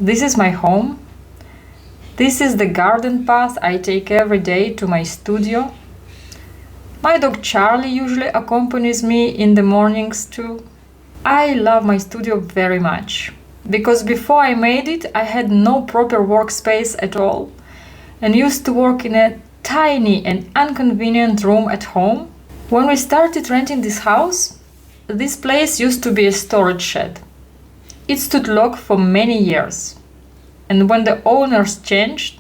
This is my home. This is the garden path I take every day to my studio. My dog Charlie usually accompanies me in the mornings too. I love my studio very much, because before I made it, I had no proper workspace at all and used to work in a tiny and inconvenient room at home. When we started renting this house, this place used to be a storage shed. It stood locked for many years, and when the owners changed,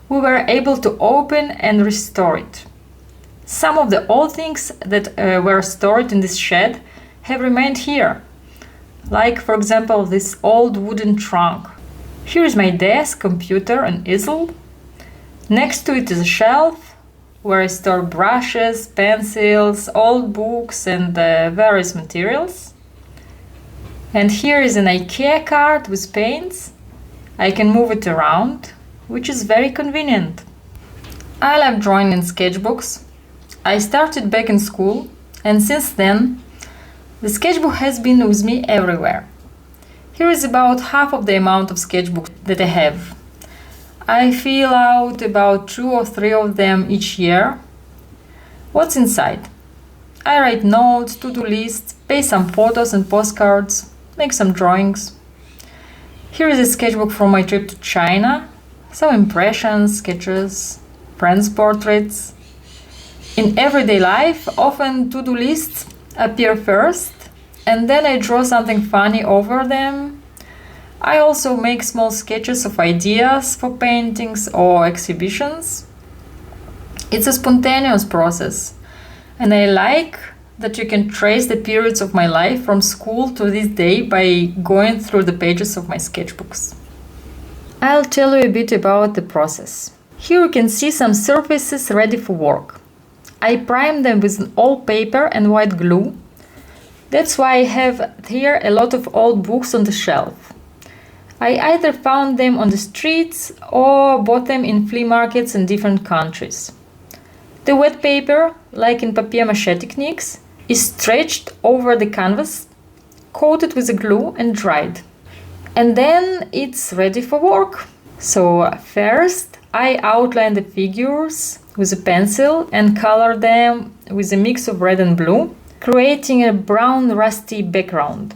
we were able to open and restore it. Some of the old things that were stored in this shed have remained here, like for example this old wooden trunk. Here is my desk, computer and easel. Next to it is a shelf where I store brushes, pencils, old books and various materials. And here is an IKEA cart with paints. I can move it around, which is very convenient. I love drawing in sketchbooks. I started back in school, and since then the sketchbook has been with me everywhere. Here is about half of the amount of sketchbooks that I have. I fill out about 2 or 3 of them each year. What's inside? I write notes, to-do lists, paste some photos and postcards, make some drawings. Here is a sketchbook from my trip to China, some impressions, sketches, friends' portraits. In everyday life, often to-do lists appear first, and then I draw something funny over them. I also make small sketches of ideas for paintings or exhibitions. It's a spontaneous process, and I like that you can trace the periods of my life from school to this day by going through the pages of my sketchbooks. I'll tell you a bit about the process. Here you can see some surfaces ready for work. I prime them with an old paper and white glue. That's why I have here a lot of old books on the shelf. I either found them on the streets or bought them in flea markets in different countries. The wet paper, like in papier-mâché techniques, is stretched over the canvas, coated with a glue and dried. And then it's ready for work. So first I outline the figures with a pencil and color them with a mix of red and blue, creating a brown rusty background.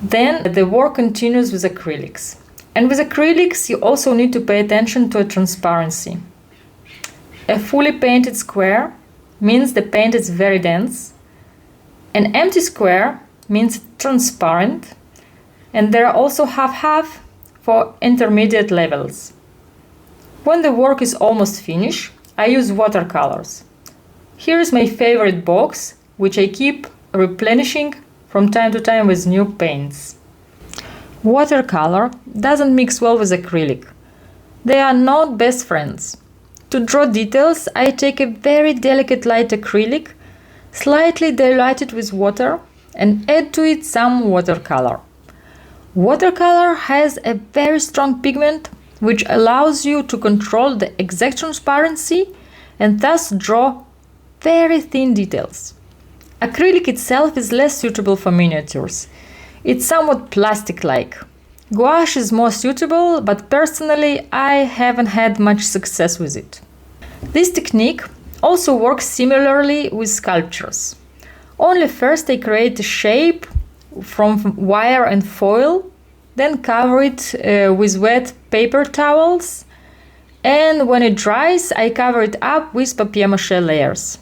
Then the work continues with acrylics. And with acrylics you also need to pay attention to a transparency. A fully painted square means the paint is very dense. An empty square means transparent, and there are also half-half for intermediate levels. When the work is almost finished, I use watercolors. Here is my favorite box, which I keep replenishing from time to time with new paints. Watercolor doesn't mix well with acrylic. They are not best friends. To draw details, I take a very delicate light acrylic, slightly dilute it with water, and add to it some watercolor. Watercolor has a very strong pigment which allows you to control the exact transparency and thus draw very thin details. Acrylic itself is less suitable for miniatures. It's somewhat plastic-like. Gouache is more suitable, but personally I haven't had much success with it. This technique also works similarly with sculptures. Only first I create a shape from wire and foil, then cover it with wet paper towels, and when it dries I cover it up with papier-mâché layers.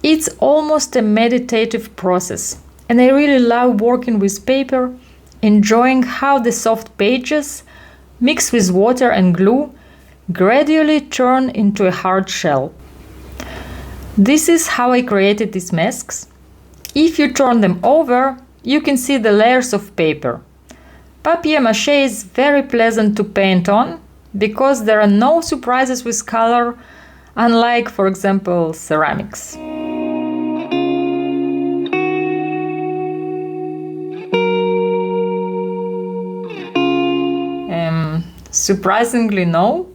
It's almost a meditative process, and I really love working with paper, enjoying how the soft pages, mixed with water and glue, gradually turn into a hard shell. This is how I created these masks. If you turn them over, you can see the layers of paper. Papier-mâché is very pleasant to paint on because there are no surprises with color, unlike, for example, ceramics. Surprisingly, no.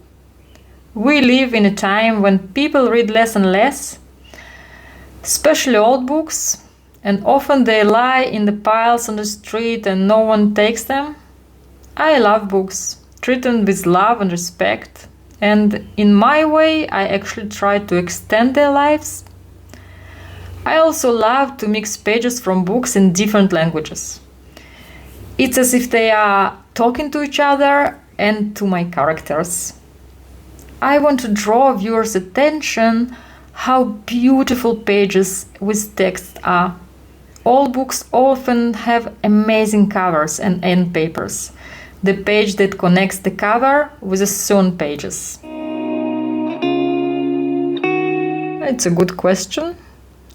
We live in a time when people read less and less, especially old books, and often they lie in the piles on the street and no one takes them. I love books, treat them with love and respect, and in my way, I actually try to extend their lives. I also love to mix pages from books in different languages. It's as if they are talking to each other and to my characters. I want to draw viewers' attention how beautiful pages with text are. All books often have amazing covers and end papers. The page that connects the cover with the sewn pages. It's a good question.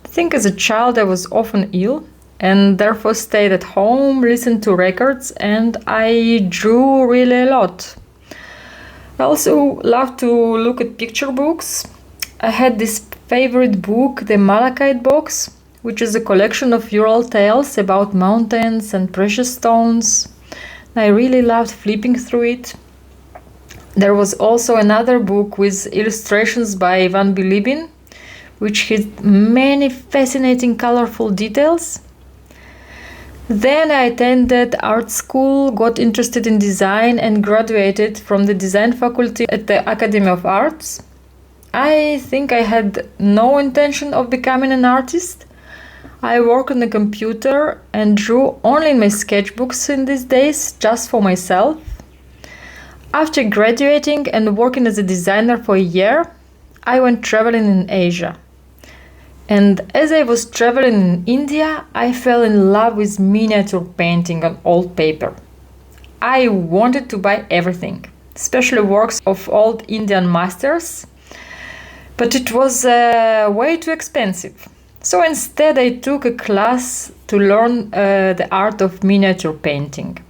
I think as a child I was often ill and therefore stayed at home, listened to records, and I drew really a lot. I also love to look at picture books. I had this favorite book, the Malachite Box, which is a collection of oral tales about mountains and precious stones. I really loved flipping through it. There was also another book with illustrations by Ivan Bilibin, which had many fascinating colorful details. Then I attended art school, got interested in design, and graduated from the design faculty at the Academy of Arts. I think I had no intention of becoming an artist. I work on the computer and drew only in my sketchbooks in these days, just for myself. After graduating and working as a designer for a year, I went traveling in Asia. And as I was traveling in India, I fell in love with miniature painting on old paper. I wanted to buy everything, especially works of old Indian masters, but it was way too expensive. So instead I took a class to learn the art of miniature painting.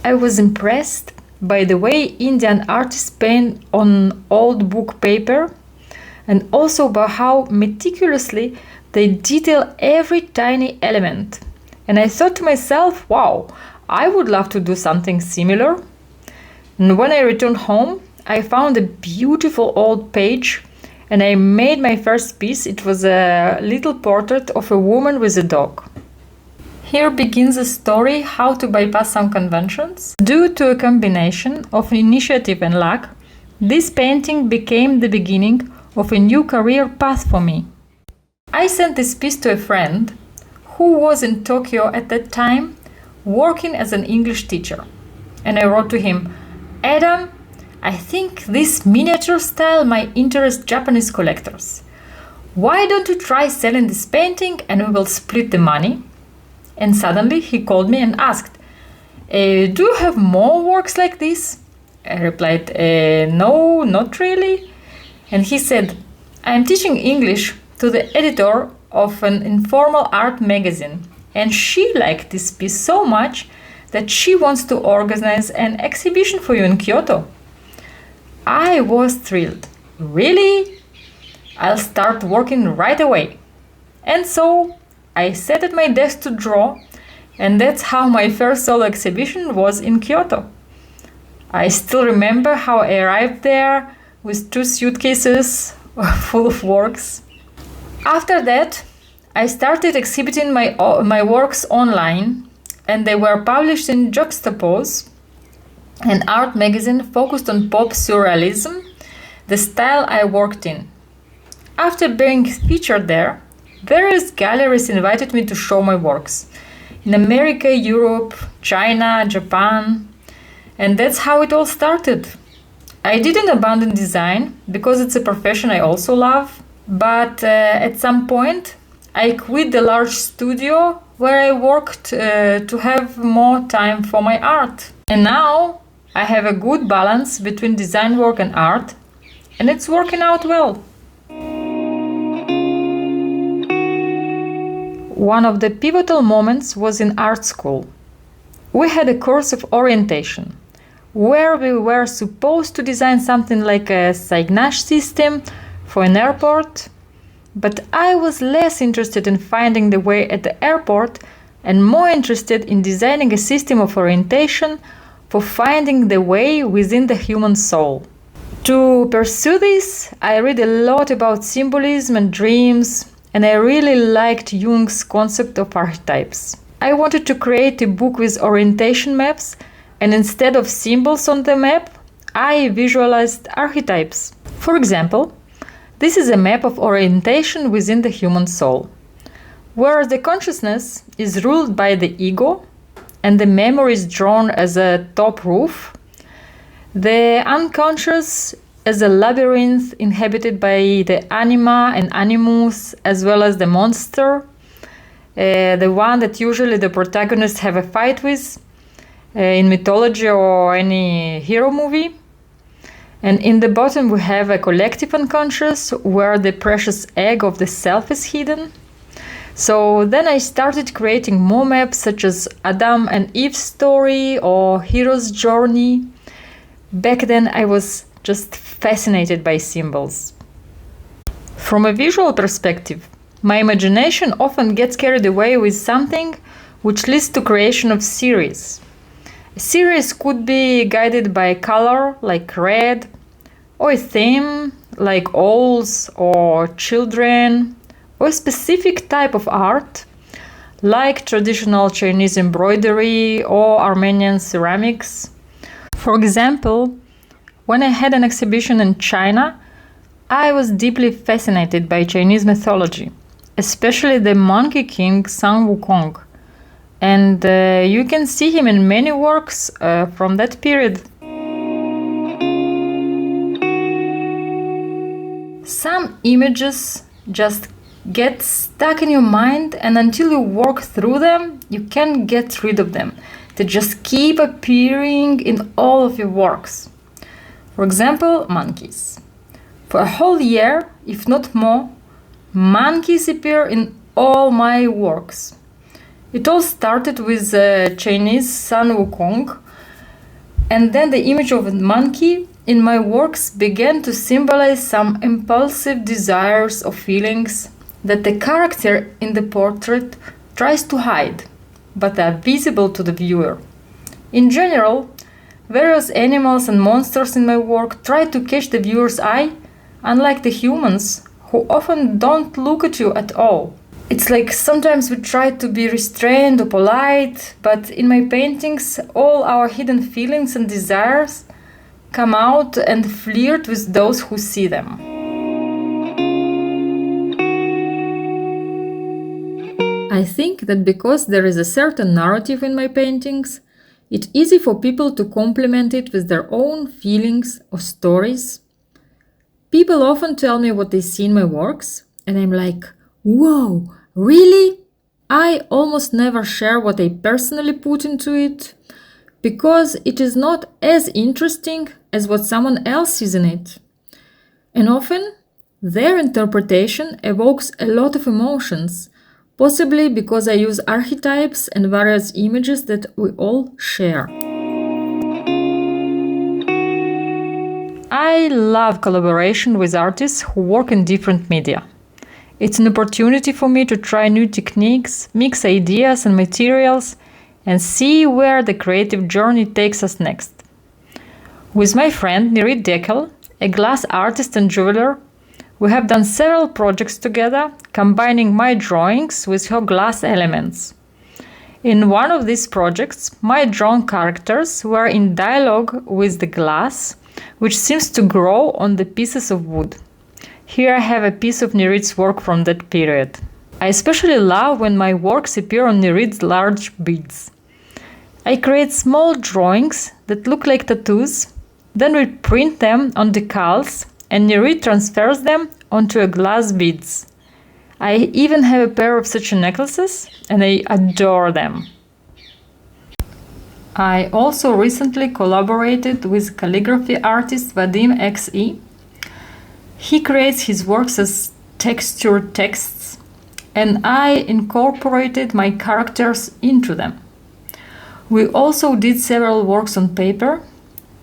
I was impressed by the way Indian artists paint on old book paper, and also by how meticulously they detail every tiny element. And I thought to myself, wow, I would love to do something similar. And when I returned home, I found a beautiful old page and I made my first piece. It was a little portrait of a woman with a dog. Here begins the story how to bypass some conventions. Due to a combination of initiative and luck, this painting became the beginning of a new career path for me. I sent this piece to a friend who was in Tokyo at that time, working as an English teacher. And I wrote to him, Adam, I think this miniature style might interest Japanese collectors. Why don't you try selling this painting and we will split the money? And suddenly he called me and asked, do you have more works like this? I replied, no, not really. And he said, I'm teaching English to the editor of an informal art magazine, and she liked this piece so much that she wants to organize an exhibition for you in Kyoto. I was thrilled. Really? I'll start working right away. And so I sat at my desk to draw, and that's how my first solo exhibition was in Kyoto. I still remember how I arrived there with 2 suitcases full of works. After that, I started exhibiting my works online, and they were published in Juxtapose, an art magazine focused on pop surrealism, the style I worked in. After being featured there, various galleries invited me to show my works in America, Europe, China, Japan, and that's how it all started. I didn't abandon design because it's a profession I also love, but at some point I quit the large studio where I worked to have more time for my art. And now I have a good balance between design work and art, and it's working out well. One of the pivotal moments was in art school. We had a course of orientation, where we were supposed to design something like a signage system for an airport, but I was less interested in finding the way at the airport and more interested in designing a system of orientation for finding the way within the human soul. To pursue this, I read a lot about symbolism and dreams, and I really liked Jung's concept of archetypes. I wanted to create a book with orientation maps And instead of symbols on the map, I visualized archetypes. For example, this is a map of orientation within the human soul, where the consciousness is ruled by the ego and the memory is drawn as a top roof, the unconscious as a labyrinth inhabited by the anima and animus, as well as the monster, the one that usually the protagonists have a fight with in mythology or any hero movie. And in the bottom we have a collective unconscious where the precious egg of the self is hidden. So then I started creating more maps such as Adam and Eve's story or Hero's journey. Back then I was just fascinated by symbols. From a visual perspective, my imagination often gets carried away with something which leads to creation of series. A series could be guided by a color like red, or a theme like owls or children, or a specific type of art like traditional Chinese embroidery or Armenian ceramics. For example, when I had an exhibition in China, I was deeply fascinated by Chinese mythology, especially the Monkey King Sun Wukong. And you can see him in many works from that period. Some images just get stuck in your mind, and until you work through them, you can't get rid of them. They just keep appearing in all of your works. For example, monkeys. For a whole year, if not more, monkeys appear in all my works. It all started with Chinese Sun Wukong, and then the image of a monkey in my works began to symbolize some impulsive desires or feelings that the character in the portrait tries to hide, but are visible to the viewer. In general, various animals and monsters in my work try to catch the viewer's eye, unlike the humans, who often don't look at you at all. It's like sometimes we try to be restrained or polite, but in my paintings, all our hidden feelings and desires come out and flirt with those who see them. I think that because there is a certain narrative in my paintings, it's easy for people to complement it with their own feelings or stories. People often tell me what they see in my works, and I'm like, whoa, really? I almost never share what I personally put into it, because it is not as interesting as what someone else sees in it. And often, their interpretation evokes a lot of emotions, possibly because I use archetypes and various images that we all share. I love collaboration with artists who work in different media. It's an opportunity for me to try new techniques, mix ideas and materials, and see where the creative journey takes us next. With my friend Nirit Dekel, a glass artist and jeweler, we have done several projects together, combining my drawings with her glass elements. In one of these projects, my drawn characters were in dialogue with the glass, which seems to grow on the pieces of wood. Here I have a piece of Nirit's work from that period. I especially love when my works appear on Nirit's large beads. I create small drawings that look like tattoos, then we print them on decals, and Nirit transfers them onto a glass beads. I even have a pair of such necklaces, and I adore them. I also recently collaborated with calligraphy artist Vadim XE. He creates his works as textured texts, and I incorporated my characters into them. We also did several works on paper.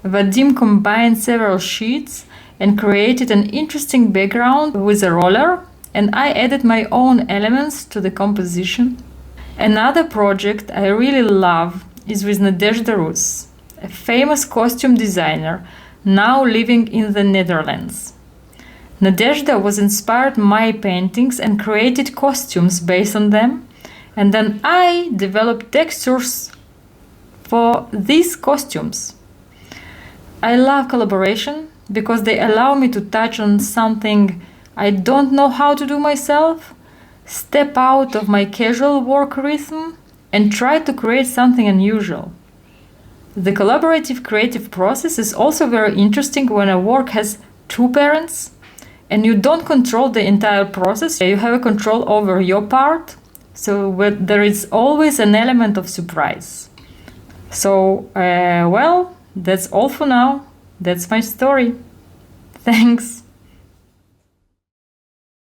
Vadim combined several sheets and created an interesting background with a roller, and I added my own elements to the composition. Another project I really love is with Nadezhda Rus, a famous costume designer now living in the Netherlands. Nadezhda was inspired by my paintings and created costumes based on them, and then I developed textures for these costumes. I love collaboration because they allow me to touch on something I don't know how to do myself, step out of my casual work rhythm, and try to create something unusual. The collaborative creative process is also very interesting when a work has two parents and you don't control the entire process. You have a control over your part, so there is always an element of surprise. So, well, that's all for now. That's my story. Thanks.